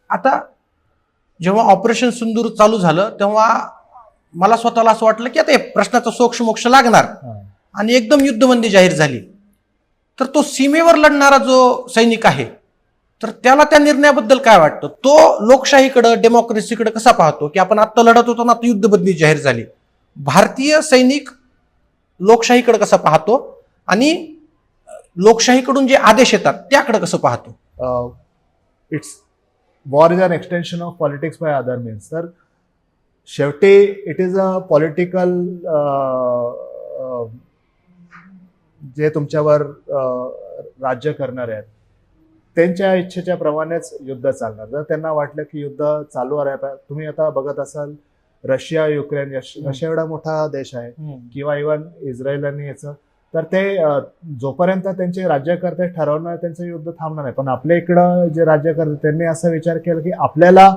आता जेव्हा ऑपरेशन सिंदूर चालू झालं तेव्हा मला स्वतःला असं वाटलं की आता हे प्रश्नाचा सोक्षमोक्ष लागणार आणि एकदम युद्धबंदी जाहीर झाली. तर तो सीमेवर लढणारा जो सैनिक आहे तर त्याला त्या निर्णयाबद्दल काय वाटतं? तो लोकशाहीकडे डेमोक्रेसीकडे कसा पाहतो की आपण आत्ता लढत होतो ना, आता युद्धबंदी जाहीर झाली. भारतीय सैनिक लोकशाहीकडे कसा पाहतो आणि लोकशाहीकडून जे आदेश येतात त्याकडे कसं पाहतो? It's war is an extension of politics by other means. तर शेवटी इट इज अ पॉलिटिकल जे तुमच्यावर राज्य करणारे आहेत त्यांच्या इच्छेच्या प्रमाणेच युद्ध चालणार. जर त्यांना वाटलं की युद्ध चालू राहायला, तुम्ही आता बघत असाल रशिया युक्रेन, रशिया एवढा मोठा देश आहे किंवा इव्हन इस्रायल आणि याचं, तर ते जोपर्यंत त्यांचे राज्यकर्ते ठरवणार त्यांचं युद्ध थांबणार नाही. पण आपल्या इकडं जे राज्यकर्ते त्यांनी असा विचार केला की आपल्याला